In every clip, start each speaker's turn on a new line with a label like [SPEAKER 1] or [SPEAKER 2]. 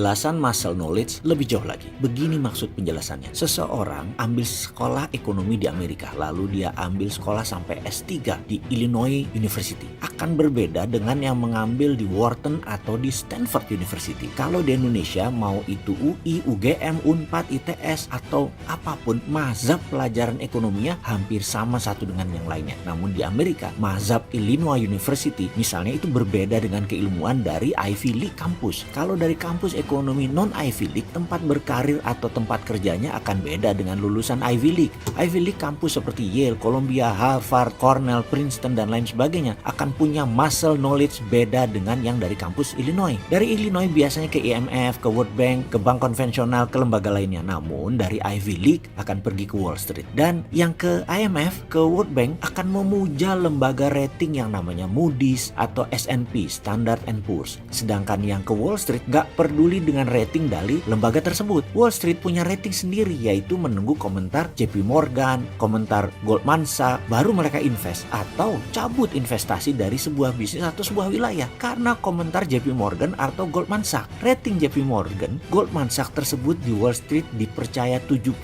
[SPEAKER 1] Penjelasan muscle knowledge lebih jauh lagi. Begini maksud penjelasannya. Seseorang ambil sekolah ekonomi di Amerika, lalu dia ambil sekolah sampai S3 di Illinois University. Akan berbeda dengan yang mengambil di Wharton atau di Stanford University. Kalau di Indonesia, mau itu UI, UGM, Unpad, ITS, atau apapun, mazhab pelajaran ekonominya hampir sama satu dengan yang lainnya. Namun di Amerika, mazhab Illinois University misalnya itu berbeda dengan keilmuan dari Ivy League kampus. Kalau dari kampus ekonomi non-Ivy League, tempat berkarir atau tempat kerjanya akan beda dengan lulusan Ivy League. Ivy League kampus seperti Yale, Columbia, Harvard, Cornell, Princeton, dan lain sebagainya akan punya muscle knowledge beda dengan yang dari kampus Illinois. Dari Illinois biasanya ke IMF, ke World Bank, ke bank konvensional, ke lembaga lainnya. Namun dari Ivy League akan pergi ke Wall Street. Dan yang ke IMF, ke World Bank akan memuja lembaga rating yang namanya Moody's atau S&P, Standard & Poor's. Sedangkan yang ke Wall Street gak peduli dengan rating dari lembaga tersebut. Wall Street punya rating sendiri, yaitu menunggu komentar JP Morgan, komentar Goldman Sachs, baru mereka invest atau cabut investasi dari sebuah bisnis atau sebuah wilayah karena komentar JP Morgan atau Goldman Sachs. Rating JP Morgan, Goldman Sachs tersebut di Wall Street dipercaya 70%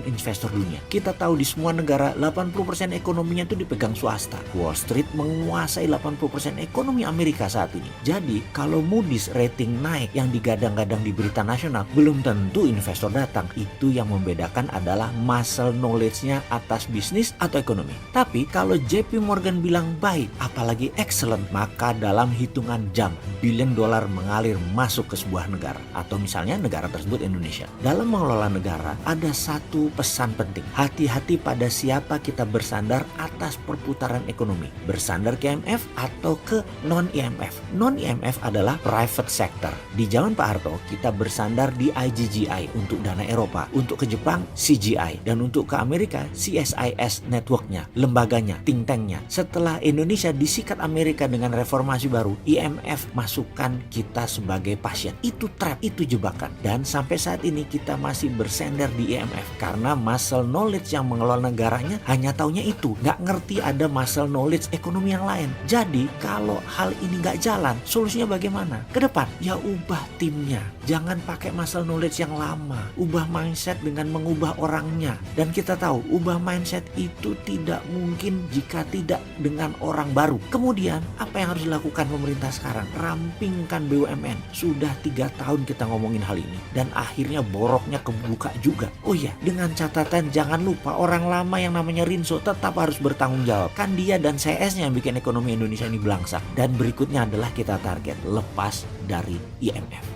[SPEAKER 1] investor dunia. Kita tahu di semua negara 80% ekonominya itu dipegang swasta. Wall Street menguasai 80% ekonomi Amerika saat ini. Jadi kalau Moody's rating naik yang digadang-gadang di berita nasional, belum tentu investor datang. Itu yang membedakan adalah muscle knowledge-nya atas bisnis atau ekonomi. Tapi kalau JP Morgan bilang baik, apalagi excellent, maka dalam hitungan jam billion dollar mengalir masuk ke sebuah negara, atau misalnya negara tersebut Indonesia. Dalam mengelola negara ada satu pesan penting. Hati-hati pada siapa kita bersandar atas perputaran ekonomi. Bersandar ke IMF atau ke non-IMF. Non-IMF adalah private sector. Di zaman Pak Harto, kita bersandar di IGGI untuk dana Eropa, untuk ke Jepang CGI, dan untuk ke Amerika CSIS networknya, lembaganya, think tanknya. Setelah Indonesia disikat Amerika dengan reformasi baru, IMF masukkan kita sebagai pasien. Itu trap, itu jebakan. Dan sampai saat ini kita masih bersandar di IMF karena muscle knowledge yang mengelola negaranya hanya taunya itu, nggak ngerti ada muscle knowledge ekonomi yang lain. Jadi kalau hal ini nggak jalan, solusinya bagaimana? Ke depan, ya ubah timnya. Jangan pakai muscle knowledge yang lama. Ubah mindset dengan mengubah orangnya. Dan kita tahu, ubah mindset itu tidak mungkin jika tidak dengan orang baru. Kemudian, apa yang harus dilakukan pemerintah sekarang? Rampingkan BUMN. Sudah 3 tahun kita ngomongin hal ini. Dan akhirnya boroknya kebuka juga. Oh iya, dengan catatan jangan lupa orang lama yang namanya Rinso tetap harus bertanggung jawab. Kan dia dan CS-nya yang bikin ekonomi Indonesia ini belangsak. Dan berikutnya adalah kita target lepas dari IMF.